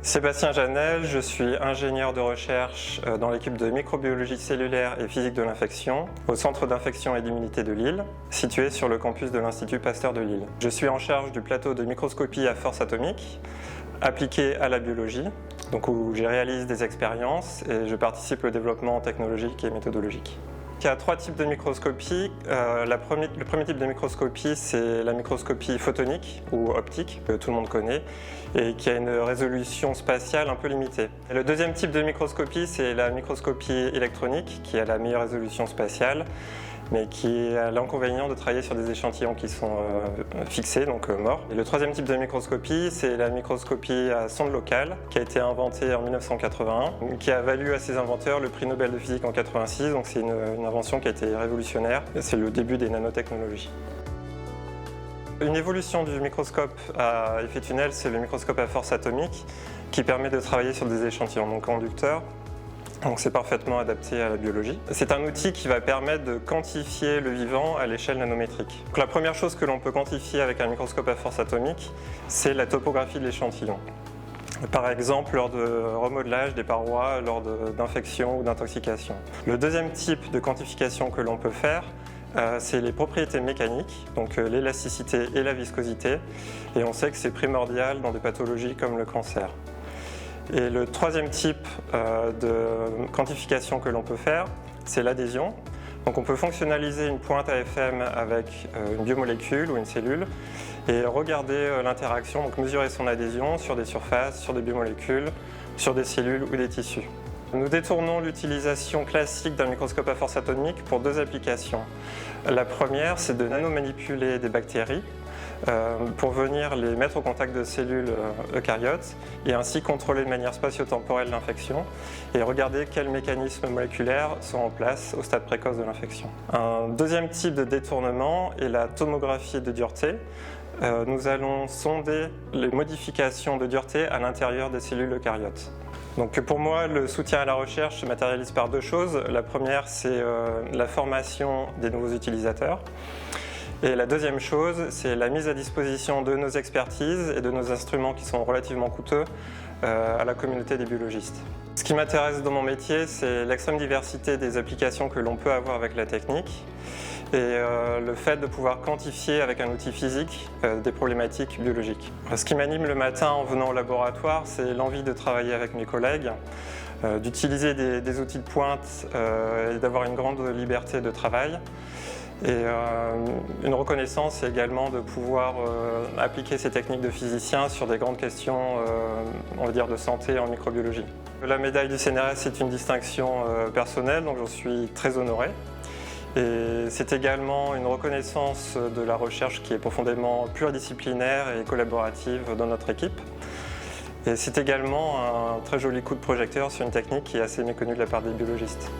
Sébastien Janel, je suis ingénieur de recherche dans l'équipe de microbiologie cellulaire et physique de l'infection au Centre d'infection et d'immunité de Lille, situé sur le campus de l'Institut Pasteur de Lille. Je suis en charge du plateau de microscopie à force atomique, appliqué à la biologie, donc où je réalise des expériences et je participe au développement technologique et méthodologique. Il y a trois types de microscopie. Le premier type de microscopie, c'est la microscopie photonique ou optique, que tout le monde connaît, et qui a une résolution spatiale un peu limitée. Et le deuxième type de microscopie, c'est la microscopie électronique, qui a la meilleure résolution spatiale, mais qui a l'inconvénient de travailler sur des échantillons qui sont fixés, donc morts. Et le troisième type de microscopie, c'est la microscopie à sonde locale, qui a été inventée en 1981, qui a valu à ses inventeurs le prix Nobel de physique en 1986, donc c'est une invention qui a été révolutionnaire. C'est le début des nanotechnologies. Une évolution du microscope à effet tunnel, c'est le microscope à force atomique, qui permet de travailler sur des échantillons non conducteurs. Donc c'est parfaitement adapté à la biologie. C'est un outil qui va permettre de quantifier le vivant à l'échelle nanométrique. Donc la première chose que l'on peut quantifier avec un microscope à force atomique, c'est la topographie de l'échantillon. Par exemple, lors de remodelage des parois, lors d'infection ou d'intoxication. Le deuxième type de quantification que l'on peut faire, c'est les propriétés mécaniques, donc l'élasticité et la viscosité. Et on sait que c'est primordial dans des pathologies comme le cancer. Et le troisième type de quantification que l'on peut faire, c'est l'adhésion. Donc on peut fonctionnaliser une pointe AFM avec une biomolécule ou une cellule et regarder l'interaction, donc mesurer son adhésion sur des surfaces, sur des biomolécules, sur des cellules ou des tissus. Nous détournons l'utilisation classique d'un microscope à force atomique pour deux applications. La première, c'est de nanomanipuler des bactéries pour venir les mettre au contact de cellules eucaryotes et ainsi contrôler de manière spatio-temporelle l'infection et regarder quels mécanismes moléculaires sont en place au stade précoce de l'infection. Un deuxième type de détournement est la tomographie de dureté. Nous allons sonder les modifications de dureté à l'intérieur des cellules eucaryotes. Donc pour moi, le soutien à la recherche se matérialise par deux choses. La première, c'est la formation des nouveaux utilisateurs. Et la deuxième chose, c'est la mise à disposition de nos expertises et de nos instruments qui sont relativement coûteux à la communauté des biologistes. Ce qui m'intéresse dans mon métier, c'est l'extrême diversité des applications que l'on peut avoir avec la technique et le fait de pouvoir quantifier avec un outil physique des problématiques biologiques. Ce qui m'anime le matin en venant au laboratoire, c'est l'envie de travailler avec mes collègues, d'utiliser des outils de pointe et d'avoir une grande liberté de travail. Et une reconnaissance également de pouvoir appliquer ces techniques de physicien sur des grandes questions on va dire de santé en microbiologie. La médaille du CNRS est une distinction personnelle, donc j'en suis très honoré. Et c'est également une reconnaissance de la recherche qui est profondément pluridisciplinaire et collaborative dans notre équipe. Et c'est également un très joli coup de projecteur sur une technique qui est assez méconnue de la part des biologistes.